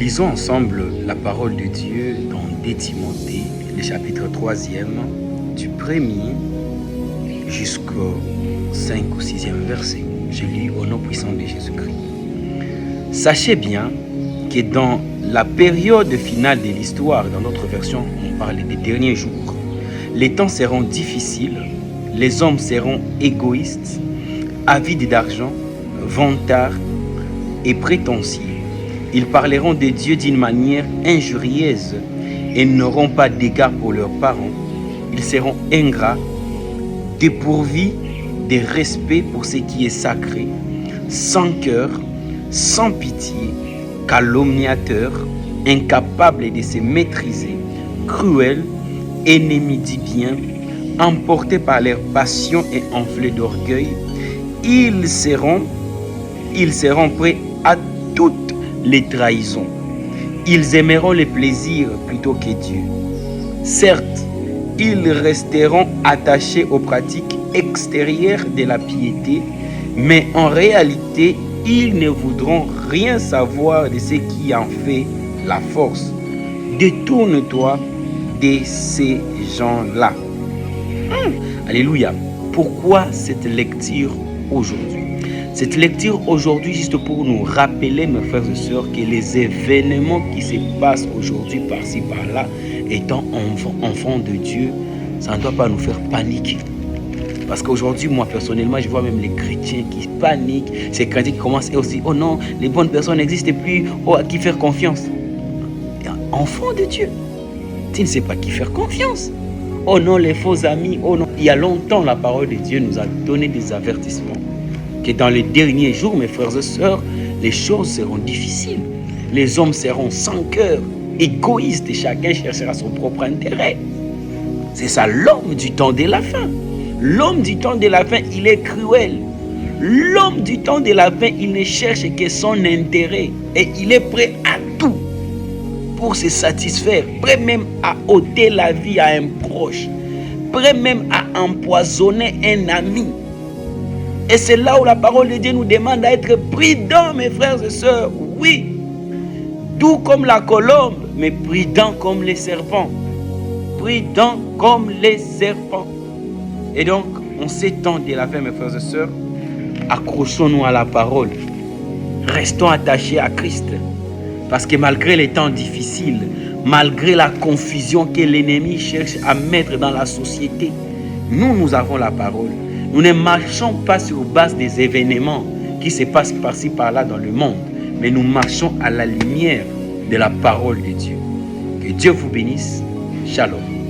Lisons ensemble la parole de Dieu dans 2 Timothée, le chapitre 3e, du 1er jusqu'au 5 ou 6e verset. Je lis au nom puissant de Jésus-Christ. Sachez bien que dans la période finale de l'histoire, dans notre version, on parle des derniers jours, les temps seront difficiles, les hommes seront égoïstes, avides d'argent, vantards et prétentieux. Ils parleront de Dieu d'une manière injurieuse et n'auront pas d'égard pour leurs parents. Ils seront ingrats, dépourvus de respect pour ce qui est sacré, sans cœur, sans pitié, calomniateurs, incapables de se maîtriser, cruels, ennemis du bien, emportés par leur passion et enflés d'orgueil. Ils seront prêts à toutes les trahisons. Ils aimeront les plaisirs plutôt que Dieu. Certes, ils resteront attachés aux pratiques extérieures de la piété, mais en réalité, ils ne voudront rien savoir de ce qui en fait la force. Détourne-toi de ces gens-là. Alléluia. Pourquoi cette lecture aujourd'hui? Cette lecture aujourd'hui, juste pour nous rappeler, mes frères et sœurs, que les événements qui se passent aujourd'hui par-ci, par-là, étant enfants de Dieu, ça ne doit pas nous faire paniquer. Parce qu'aujourd'hui, moi personnellement, je vois même les chrétiens qui paniquent, ces chrétiens qui commencent aussi, oh non, les bonnes personnes n'existent plus, oh, à qui faire confiance? Enfant de Dieu, tu ne sais pas qui faire confiance. Oh non, les faux amis, oh non. Il y a longtemps, la parole de Dieu nous a donné des avertissements. Que dans les derniers jours, mes frères et sœurs, les choses seront difficiles. Les hommes seront sans cœur, égoïstes, et chacun cherchera son propre intérêt. C'est ça l'homme du temps de la fin. L'homme du temps de la fin, il est cruel. L'homme du temps de la fin, il ne cherche que son intérêt. Et il est prêt à tout pour se satisfaire. Prêt même à ôter la vie à un proche. Prêt même à empoisonner un ami. Et c'est là où la parole de Dieu nous demande d'être prudents, mes frères et sœurs. Oui, doux comme la colombe, mais prudents comme les serpents. Prudents comme les serpents. Et donc, en ces temps de la fin, mes frères et sœurs, accrochons-nous à la parole. Restons attachés à Christ. Parce que malgré les temps difficiles, malgré la confusion que l'ennemi cherche à mettre dans la société, nous avons la parole. Nous ne marchons pas sur base des événements qui se passent par-ci, par-là dans le monde, mais nous marchons à la lumière de la parole de Dieu. Que Dieu vous bénisse. Shalom.